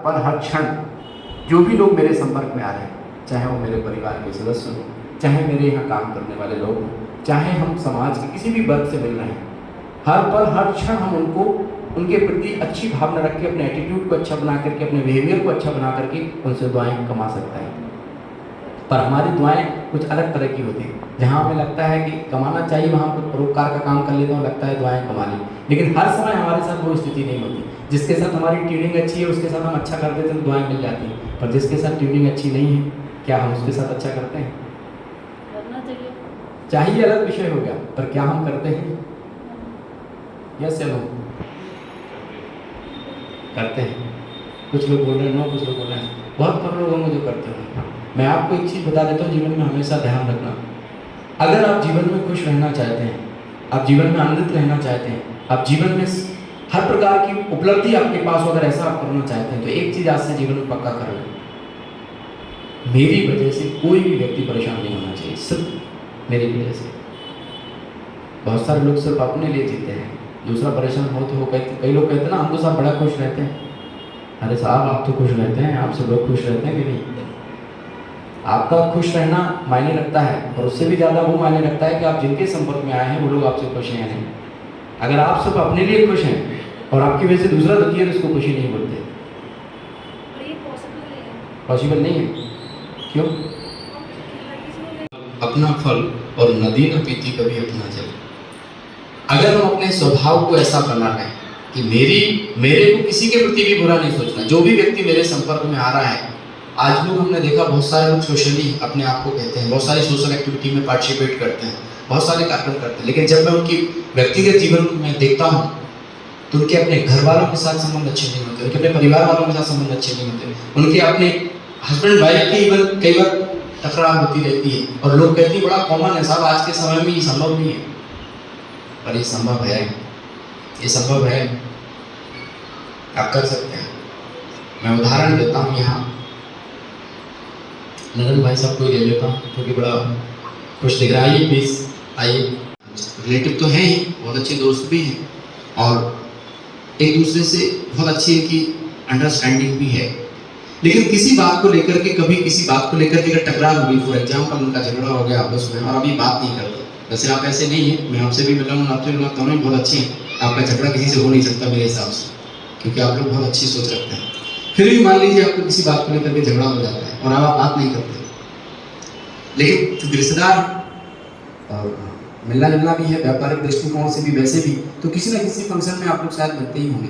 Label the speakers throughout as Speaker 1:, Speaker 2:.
Speaker 1: पर हर क्षण जो भी लोग मेरे संपर्क में आ रहे हैं, चाहे वो मेरे परिवार के सदस्य हों, चाहे मेरे यहाँ काम करने वाले लोग हों, चाहे हम समाज के किसी भी वर्ग से मिल रहे हैं, हर पल हर क्षण हम उनको उनके प्रति अच्छी भावना रख के, अपने एटीट्यूड को अच्छा बना करके, अपने बिहेवियर को अच्छा बना करके उनसे दुआएं कमा सकता है। पर हमारी दुआएं कुछ अलग तरह की होती हैं। जहाँ हमें लगता है कि कमाना चाहिए, वहाँ पर परोपकार का काम कर लेते हैं, लगता है दुआएं कमा ली। लेकिन हर समय हमारे साथ वो स्थिति नहीं होती। जिसके साथ हमारी ट्यूनिंग अच्छी है उसके साथ हम अच्छा कर देते हैं तो दुआएं मिल जाती हैं। पर जिसके साथ ट्यूनिंग अच्छी नहीं है, क्या हम उसके साथ अच्छा करते हैं?
Speaker 2: करना चाहिए।
Speaker 1: चाहिए अलग विषय हो गया, पर क्या हम करते हैं? यस या नो? करते हैं। कुछ लोग बोल रहे हैं नो, कुछ लोग बोल रहे हैं। बहुत कम लोग होंगे जो करते हैं। मैं आपको एक चीज़ बता देता हूँ, जीवन में हमेशा ध्यान रखना, अगर आप जीवन में खुश रहना चाहते हैं, आप जीवन में आनंदित रहना चाहते हैं, आप जीवन में हर प्रकार की उपलब्धि आपके पास हो, अगर ऐसा आप करना चाहते हैं तो एक चीज़ आज से जीवन में पक्का कर लें, मेरी वजह से कोई भी व्यक्ति परेशान नहीं होना चाहिए, सिर्फ मेरी वजह से। बहुत सारे लोग सिर्फ अपने लिए जीते हैं, दूसरा परेशान हो तो हो। कई लोग कहते हैं ना, हम तो सब बड़ा खुश रहते हैं। अरे साहब, आप तो खुश रहते हैं, आप सब लोग खुश रहते हैं कि नहीं? आपका खुश रहना मायने रखता है, और उससे भी ज़्यादा वो मायने रखता है कि आप जिनके संपर्क में आए हैं वो लोग आपसे खुश हैं या नहीं। अगर आप सब अपने लिए खुश हैं और आपकी वजह से दूसरा दुखी है तो उसको खुशी नहीं बोलते। पॉसिबल नहीं है। क्यों? अपना फल और नदी न पीती कभी अपना जल। अगर हम अपने स्वभाव को ऐसा बना लें कि मेरे को किसी के प्रति भी बुरा नहीं सोचना, जो भी व्यक्ति मेरे संपर्क में आ रहा है। आज लोग, हमने देखा बहुत सारे लोग सोशली अपने आप को कहते हैं, बहुत सारी सोशल एक्टिविटी में पार्टिसिपेट करते हैं, बहुत सारे कार्यक्रम करते हैं, लेकिन जब मैं उनकी व्यक्तिगत जीवन में देखता हूँ तो उनके अपने घर वालों के साथ संबंध अच्छे नहीं होते, उनके अपने परिवार वालों के साथ संबंध अच्छे नहीं होते, उनके अपने हस्बैंड वाइफ की इवन कई बार तकरार होती रहती है। और लोग कहते हैं बड़ा कॉमन है साहब, आज के समय में ये संभव नहीं है। पर ये संभव है, ये संभव है, आप कर सकते हैं। मैं उदाहरण देता हूँ, यहाँ नरेंद्र भाई साहब को ही ले लेता हूँ क्योंकि बड़ा खुश दिख रहा है। आइए प्लीज आइए। रिलेटिव तो हैं ही, बहुत अच्छे दोस्त भी हैं और एक दूसरे से बहुत अच्छी इनकी अंडरस्टैंडिंग भी है। लेकिन किसी बात को लेकर के, कभी किसी बात को लेकर के अगर टकरार हो गई, फॉर एग्जाम्पल उनका झगड़ा हो गया आपस में और अभी बात नहीं करते। वैसे आप ऐसे नहीं है, मैं आपसे भी मिला हूँ, आपसे मिला, दोनों ही बहुत अच्छे हैं। आपका झगड़ा किसी से हो नहीं सकता मेरे हिसाब से, क्योंकि आप लोग बहुत अच्छी सोच रखते हैं। फिर भी मान लीजिए आपको किसी बात को लेकर के झगड़ा हो जाता है और आप बात नहीं करते, लेकिन चूंकि रिश्तेदार और मिलना जुलना भी है, व्यापारिक दृष्टिकोण से भी, वैसे भी, तो किसी न किसी फंक्शन में आप लोग शायद मिलते ही होंगे।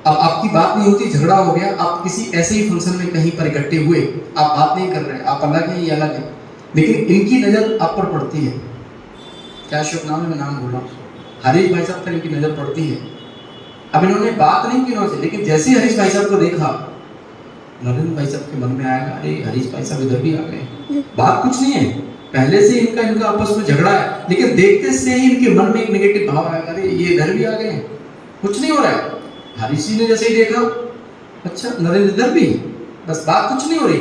Speaker 1: अब आपकी बात नहीं होती, झगड़ा हो गया, आप किसी ऐसे ही फंक्शन में कहीं पर इकट्ठे हुए, आप बात नहीं कर रहे, आप अलग हैं, ये अलग है, लेकिन इनकी नज़र आप पर पड़ती है। क्या शुभ नाम है, मैं नाम बोल रहा हूँ, हरीश भाई साहब पर इनकी नज़र पड़ती है। अब इन्होंने बात नहीं की उनसे, लेकिन जैसे ही हरीश भाई साहब को देखा, नरेंद्र भाई साहब के मन में आएगा, अरे हरीश भाई साहब इधर भी आ गए। बात कुछ नहीं है, पहले से इनका आपस में झगड़ा है, लेकिन देखते से ही इनके मन में एक नेगेटिव भाव आएगा, अरे ये इधर भी आ गए, कुछ नहीं हो रहा है। हरीश जी ने जैसे ही देखा, अच्छा नरेंद्र इधर भी, बस बात कुछ नहीं हो रही।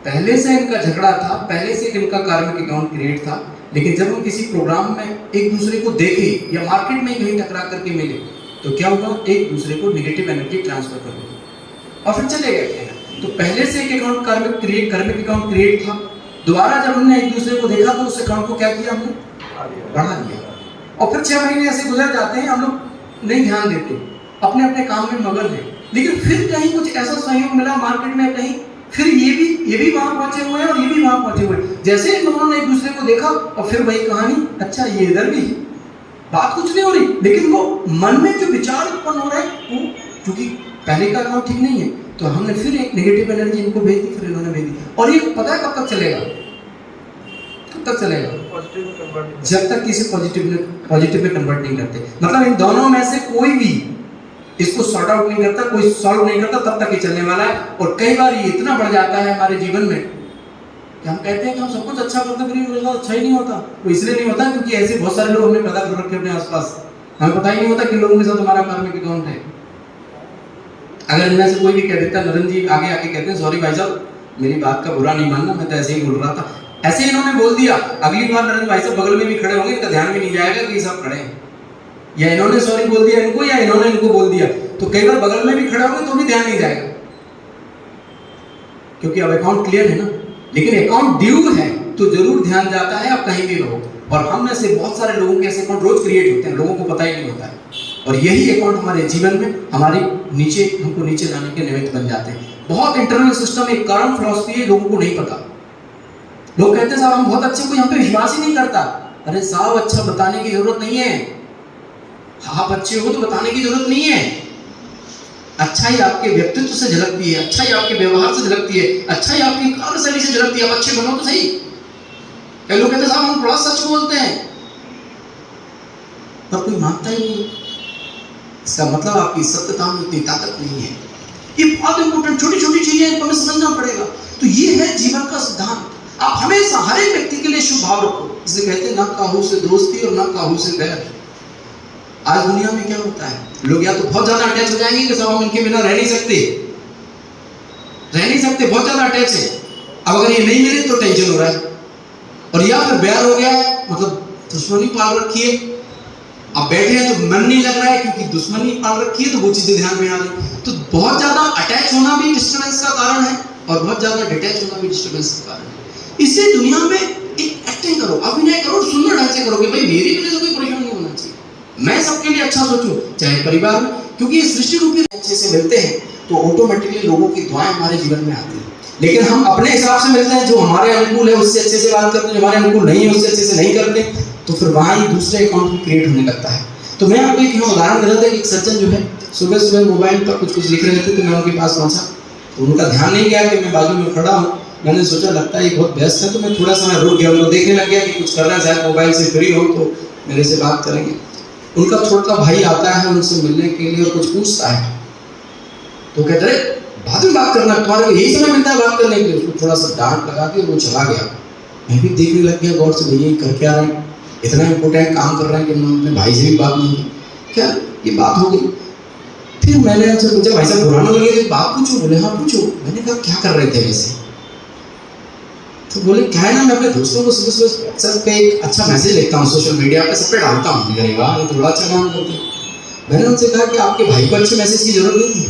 Speaker 1: पहले से इनका झगड़ा था, पहले से इनका कार्मिक अकाउंट क्रिएट था, लेकिन जब हम किसी प्रोग्राम में एक दूसरे को देखे या मार्केट में कहीं टकरा करके मिले, तो क्या होगा, एक दूसरे को नेगेटिव एनर्जी ट्रांसफर कर देंगे और फिर चले गए। तो पहले से एक अकाउंट कार्मिक अकाउंट क्रिएट था, दोबारा जब हमने एक दूसरे को देखा तो उस अकाउंट को क्या किया, हमने बढ़ा दिया। और फिर 6 महीने ऐसे गुजर जाते हैं, हम लोग नहीं ध्यान देते, अपने अपने काम में मगन है, लेकिन फिर कहीं कुछ ऐसा सहयोग मिला मार्केट में, कहीं फिर ये भी वहां पहुंचे हुए हैं और ये भी वहां पहुंचे हुए हैं। जैसे इन दोनों ने एक दूसरे को देखा और फिर वही कहानी, अच्छा ये इधर भी, बात कुछ नहीं हो रही, लेकिन वो मन में जो विचार उत्पन्न हो रहे हैं, वो चूंकि पहले का अकाउंट ठीक नहीं है, तो हमने फिर एक नेगेटिव एनर्जी इनको भेज दी, फिर इन्होंने भेज दी। और ये पता है कब तक चलेगा, कब तक चलेगा, जब तक किसी पॉजिटिव में कन्वर्ट नहीं करते। मतलब इन दोनों में से कोई भी इसको सॉर्ट आउट नहीं करता, कोई सॉल्व नहीं करता, तब तक ये चलने वाला है। और कई बार ये इतना बढ़ जाता है हमारे जीवन में कि हम कहते हैं कि हम सब कुछ अच्छा करते हैं, फिर मेरे अच्छा ही नहीं होता। वो इसलिए नहीं होता क्योंकि ऐसे बहुत सारे लोग हमने पैदा कर रखे अपने आसपास, हमें पता ही नहीं होता कि लोगों के साथ हमारा कार्मिक अकाउंट है। अगर इनमें से कोई भी कह देता, नरेंद्र जी आगे आके कहते हैं, सॉरी भाई साहब मेरी बात का बुरा नहीं मानना, मैं तो ऐसे ही बोल रहा था, ऐसे इन्होंने बोल दिया। अगली बार नरेंद्र भाई साहब बगल में भी खड़े होंगे, इनका ध्यान भी नहीं जाएगा कि ये सब खड़े हैं, या इन्होंने सॉरी बोल दिया इनको, या इन्होंने इनको बोल दिया, तो कई बार बगल में भी खड़े होंगे तो भी ध्यान नहीं जाएगा।
Speaker 3: क्योंकि अब अकाउंट क्लियर है ना। लेकिन अकाउंट ड्यू है तो जरूर ध्यान जाता है, आप कहीं भी रहो। और हम में से बहुत सारे लोगों के ऐसे अकाउंट रोज क्रिएट होते हैं, लोगों को पता ही नहीं होता है। और यही अकाउंट हमारे जीवन में हमारी हमको नीचे लाने के निमित्त बन जाते हैं। बहुत इंटरनल सिस्टम, एक करंट फिलॉसफी है, लोगों को नहीं पता। लोग कहते हैं साहब हम बहुत अच्छे, कोई हम पे विश्वास ही नहीं करता। अरे साहब अच्छा बताने की जरूरत नहीं है, आप अच्छे हो तो बताने की जरूरत नहीं है। अच्छाई आपके व्यक्तित्व से झलकती है, अच्छाई आपके व्यवहार से झलकती है, अच्छाई आपकी कार्यशैली से झलकती है। आप अच्छे बनो तो सही। कई लोग कहते हैं साहब हम बड़ा सच बोलते हैं, पर कोई मानता ही नहीं। इसका मतलब आपकी सत्यता में इतनी ताकत नहीं है। ये बहुत इंपॉर्टेंट छोटी छोटी चीजें इनको हमें समझना पड़ेगा। तो ये है जीवन का सिद्धांत। आप हमेशा हर एक व्यक्ति के लिए शुभ भाव रखो। इसे कहते हैं ना काहू से दोस्ती और ना काहू से बैर। आज दुनिया में क्या होता है, लोग या तो बहुत ज्यादा अटैच हो जाएंगे कि साहब हम इनके बिना रह नहीं सकते, बहुत ज्यादा अटैच है। अब अगर ये नहीं मिले तो टेंशन हो रहा है, और या फिर बैर हो गया है, मतलब दुश्मनी पाल रखी है। अब बैठे हैं तो मन नहीं लग रहा है क्योंकि दुश्मनी पाल रखी है, तो वो चीजें ध्यान में आ रही। तो बहुत ज्यादा अटैच होना भी डिस्टर्बेंस का कारण है, और बहुत ज्यादा डिटैच होना भी डिस्टर्बेंस का कारण है। इससे दुनिया में एक एक्टिंग करो, अभिनय करो, सुंदर ढंग से करो कि भाई मेरी वजह से कोई परेशान नहीं होना चाहिए, मैं सबके लिए अच्छा सोचूं, चाहे परिवार में, क्योंकि ये सृष्टि रूपी अच्छे से मिलते हैं तो ऑटोमेटिकली लोगों की दुआएं हमारे जीवन में आती हैं। लेकिन हम अपने हिसाब से मिलते हैं, जो हमारे अनुकूल है उससे अच्छे से बात करते हैं, जो हमारे अनुकूल नहीं है उससे अच्छे से नहीं करते, तो फिर वहाँ ही दूसरे अकाउंट भी क्रिएट होने लगता है। तो मैं आपको एक उदाहरण दे रहा था कि एक सज्जन जो है सुबह सुबह मोबाइल पर कुछ लिख रहे थे, तो मैं उनके पास पहुंचा, तो उनका ध्यान नहीं गया कि मैं बाजू में खड़ा हूँ। मैंने सोचा लगता है ये बहुत व्यस्त है, तो मैं थोड़ा समय रुक गया, उनको देखने लग गया कि कुछ कर रहा है, शायद मोबाइल से फ्री हो तो मेरे से बात करेंगे। उनका छोटा भाई आता है उनसे मिलने के लिए और कुछ पूछता है, तो कहते रहे बाद में बात करना, तुम्हारे को यही समय मिलता है बात करने के लिए। उसको थोड़ा सा डांट लगा के वो चला गया। मैं भी देखने लग गया गौर से, भैया कर क्या रहे हैं, इतना इंपॉर्टेंट काम कर रहे हैं कि उन्होंने भाई से भी बात नहीं की, क्या ये बात हो गई। फिर मैंने उनसे पूछा भाई साहब बुरा ना लगे तो बात पूछो। बोले हाँ पूछो। मैंने कहा क्या कर रहे थे वैसे, तो बोले क्या है ना, मैं अपने दोस्तों को सुबह सुबह व्हाट्सएप पे एक अच्छा मैसेज लिखता हूँ, सोशल मीडिया पे सब पे डालता हूँ। अरे वाह ये तो बड़ा अच्छा काम करते हैं। मैंने उनसे कहा कि आपके भाई को अच्छे मैसेज की जरूरत नहीं थी,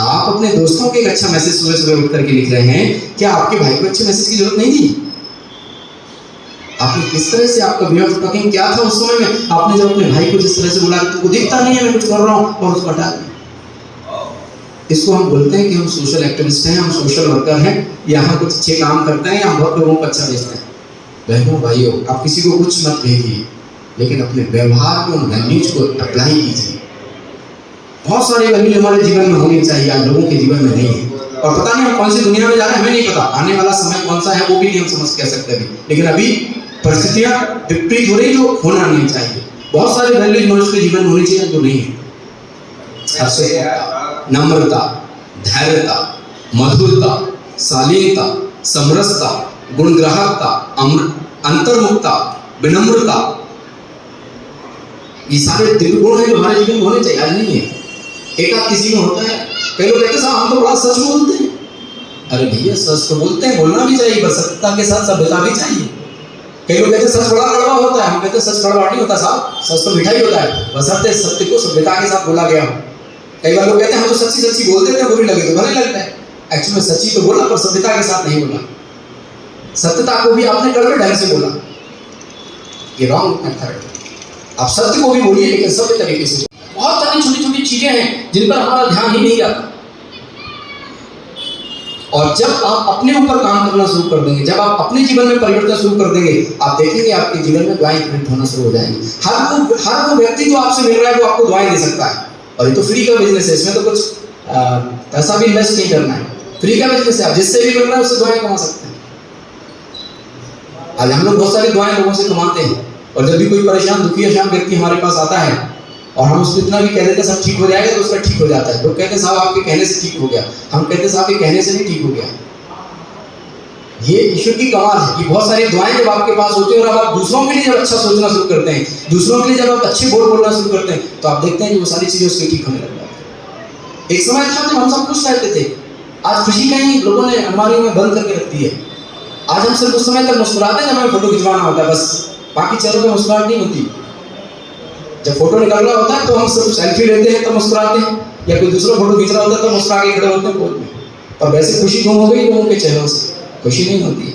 Speaker 3: आप अपने दोस्तों को एक अच्छा मैसेज सुबह सुबह उठ करके लिख रहे हैं, क्या आपके भाई को अच्छे मैसेज की जरूरत नहीं थी? आपने किस तरह से, आपका वे ऑफ टॉकिंग क्या था उस समय में? आपने जब अपने भाई को जिस तरह से बोला कि तुमको दिखता नहीं है मैं कुछ कर रहा हूँ, और उसको हटा दिया। इसको हम बोलते हैं कि हम सोशल एक्टिविस्ट हैं, हम सोशल वर्कर हैं, या हम कुछ अच्छे काम करते हैं, या हम बहुत लोगों को अच्छा भेजते हैं। बहनों भाइयों, आप किसी को कुछ मत भेजिए, लेकिन अपने व्यवहार में उन वैल्यूज को अप्लाई कीजिए। बहुत सारे वैल्यू हमारे जीवन में होनी चाहिए, आज लोगों के जीवन में नहीं है। और पता नहीं हम कौन सी दुनिया में जा रहे हैं, हमें नहीं पता। आने वाला समय कौन सा है वो भी नहीं हम समझ कह सकते अभी, लेकिन अभी परिस्थितियां विपरीत हो रही जो होना नहीं चाहिए। बहुत सारे वैल्यूज मनुष्य के जीवन में होनी चाहिए जो नहीं है। नम्रता, धैर्यता, मधुरता, शालीनता, समरसता, गुणग्राहकता, अंतर्मुखता, विनम्रता, ये सारे दिव्य गुण हैं जो हमारे जीवन में होने चाहिए, आज नहीं है। एक आध किसी में होता है। कई लोग कहते हैं साहब हम तो बड़ा सच बोलते हैं। अरे भैया सच तो बोलते हैं, बोलना भी चाहिए, पर सत्यता के साथ सभ्यता भी चाहिए। कई लोग कहते हैं सच बड़ा कड़वा होता है, हम कहते हैं सच कड़वा नहीं होता साहब, सच तो मिठाई होता है, बशर्ते सत्य को सभ्यता के साथ बोला गया हो। कई बार लोग कहते हैं हम तो सच्ची सच्ची बोलते थे, बुरी लगे तो भले लगता है। एक्चुअली में सच्ची तो बोला पर सभ्यता के साथ नहीं बोला, सत्यता को भी आपने कड़वे ढंग से बोला, ये रॉन्ग मेथड। आप सत्य को भी बोलिए लेकिन सभ्य तरीके से। बहुत सारी छोटी छोटी चीजें हैं जिन पर हमारा ध्यान ही नहीं जाता। और जब आप अपने ऊपर काम करना शुरू कर देंगे, जब आप अपने जीवन में परिवर्तन शुरू कर देंगे, आप देखेंगे आपके जीवन में दुआएं प्रिंट होना शुरू हो जाएंगी। हर वो व्यक्ति जो आपसे मिल रहा है वो आपको दुआएं दे सकता है। और ये तो फ्री का बिजनेस है, इसमें तो कुछ पैसा भी इन्वेस्ट नहीं करना है, फ्री का बिजनेस है। आप जिससे भी मिल रहा है उससे दुआएं कमा सकते हैं। आज हम लोग बहुत सारी दुआएं लोगों से कमाते हैं, और जब भी कोई परेशान दुखी अशांत व्यक्ति हमारे पास आता है और हम उसको इतना भी कह देते हैं सब ठीक हो जाएगा, तो उसका ठीक हो जाता है। लोग कहते हैं साहब आपके कहने से ठीक हो गया, हम कहते हैं साहब के कहने से नहीं ठीक हो गया। ये ईश्वर की कमाल है। ये बहुत सारी दुआएं जब आपके पास होती है और अब आप दूसरों के लिए जब अच्छा सोचना शुरू करते हैं, दूसरों के लिए जब आप अच्छे बोल बोलना शुरू करते हैं, तो आप देखते हैं कि वो सारी चीजें उसके ठीक होने लग जाती है। एक समय था जब हम सब खुश रहते थे, आज खुशी कहीं लोगों ने अलमारी में बंद करके रख दी है। आज हम सिर्फ उस समय तक मुस्कुराते हैं जब हमें फोटो खिंचवाना होता है, बस बाकी चेहरों पर मुस्कुराहट नहीं होती। जब फोटो निकालना होता है तो हम सिर्फ सेल्फी लेते हैं तो मुस्कुराते हैं, या कोई दूसरा फोटो खींच रहा होता है तो मुस्कुरा के खड़े होते हैं। पर वैसे खुशी गुम हो गई लोगों के चेहरों से, खुशी नहीं होती,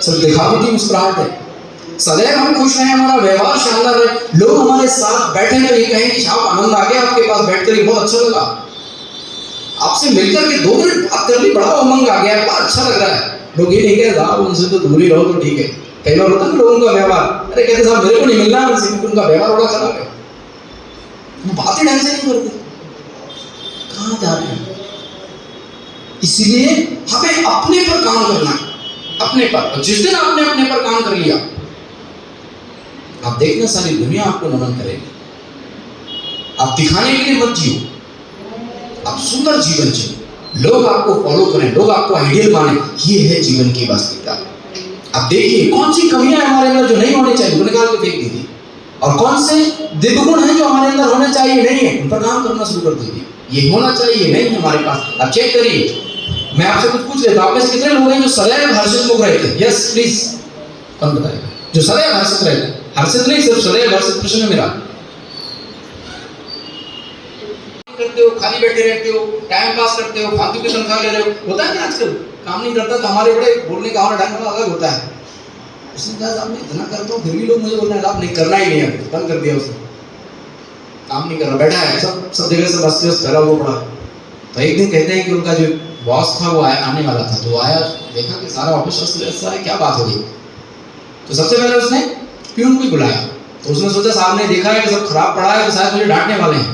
Speaker 3: सब दिखावटी मुस्कुराहट है। सदैव हम खुश रहें, हमारा व्यवहार शानदार रहे, लोग हमारे साथ बैठे तो ये कहें कि साहब आनंद आ गया आपके पास बैठकर, ये बहुत अच्छा लगा, आपसे मिलकर के 2 मिनट बात कर ली, बड़ा उमंग आ गया, बड़ा अच्छा लग रहा है। लोग ये नहीं कहते साहब उनसे तो दूर ही रहो तो ठीक है। कई बार होता है लोगों का व्यवहार, अरे कहते साहब मेरे को नहीं मिलना है उनसे, क्योंकि उनका व्यवहार बड़ा खराब है, वो बातें ढंग से नहीं करते, कहाँ जा रहे हैं। इसलिए हमें अपने पर काम करना है, अपने पर। जिस दिन आपने अपने पर काम कर लिया, आप देखना सारी दुनिया आपको नमन करेगी। आप दिखाने के लिए मत जियो, आप सुंदर जीवन जियो, लोग आपको फॉलो करें, लोग आपको आइडियल माने, ये है जीवन की वास्तविकता। अब देखिए कौन सी कमियां हमारे अंदर जो नहीं होनी चाहिए, वो निकाल के फेंक दीजिए, और कौन से दिव्यगुण हैं जो हमारे अंदर होने चाहिए नहीं है, उन पर काम करना शुरू कर दीजिए। ये होना चाहिए नहीं है हमारे पास, अब चेक करिए। मैं आपसे कुछ पूछ लेता हूं, आप में से कितने लोग हैं जो सदैव हर्षित मुख रहते हैं? यस प्लीज, कौन बताएगा? जो सदैव हर्षित रहते हैं, हर्षित नहीं सिर्फ सदैव हर्षित, प्रश्न है मेरा। करते हो, खाली बैठे रहते हो, टाइम पास करते हो, फालतू की तनख्वाह ले रहे हो, होता है ना आजकल काम नहीं करता तो हमारे बड़े बोलने का और ढंग अलग होता है। उसने कहा साहब मैं इतना करता हूँ फिर भी लोग मुझे बोल रहे हैं आप नहीं करना ही नहीं है, बंद कर दिया उसने, काम नहीं कर रहा, बैठा है सब जगह से बस फैला हुआ पड़ा। तो एक दिन कहते हैं कि उनका जो बॉस था वो आने वाला था, तो वो आया, देखा कि सारा ऑफिस ऐसा है, क्या बात हो गई। तो सबसे पहले उसने प्यून को बुलाया, तो उसने सोचा साहब ने देखा है कि सब खराब पड़ा है तो शायद मुझे डांटने वाले हैं,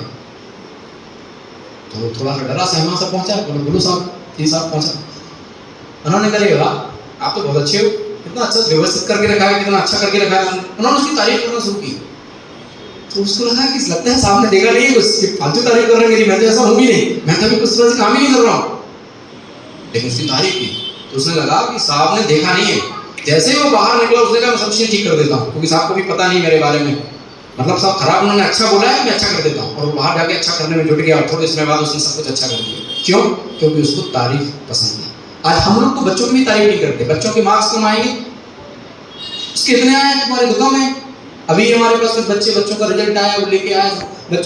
Speaker 3: तो वो थोड़ा सा डरा सहमा सा पहुंचा, बोले बोलो साहब, ये साहब पहुंचा। उन्होंने कहा आप तो बहुत अच्छे हो, कितना अच्छा व्यवस्थित करके रखा है, कितना अच्छा करके रखा है। उन्होंने उसकी तारीफ करना शुरू की, तो उसको लगा कि लगता है साहब ने देखा नहीं, कुछ फालतू तारीफ कर रहे हैं मेरी, मैं तो ऐसा हूँ भी नहीं, मैं तो अभी कुछ तरह से काम ही नहीं कर रहा हूँ, लेकिन उसकी तारीफ की। तो उसने लगा कि साहब ने देखा नहीं है। जैसे ही वो बाहर निकला उसने कहा मैं सब चीजें ठीक कर देता हूँ, क्योंकि साहब को भी पता नहीं मेरे बारे में, मतलब सब खराब उन्होंने अच्छा बोला है, मैं अच्छा कर देता हूँ। और वो बाहर जाके अच्छा करने में जुट गया, और थोड़े समय बाद उसने सब कुछ अच्छा कर दिया। क्यों? क्योंकि उसको तारीफ पसंद है। आज हम लोग तो बच्चों की भी तारीफ नहीं करते, बच्चों के मार्क्स कम आएंगे, उसके इतने आए तुम्हारे दुकान में, अभी हमारे पास कुछ बच्चों का रिजल्ट आया, वो लेके आए,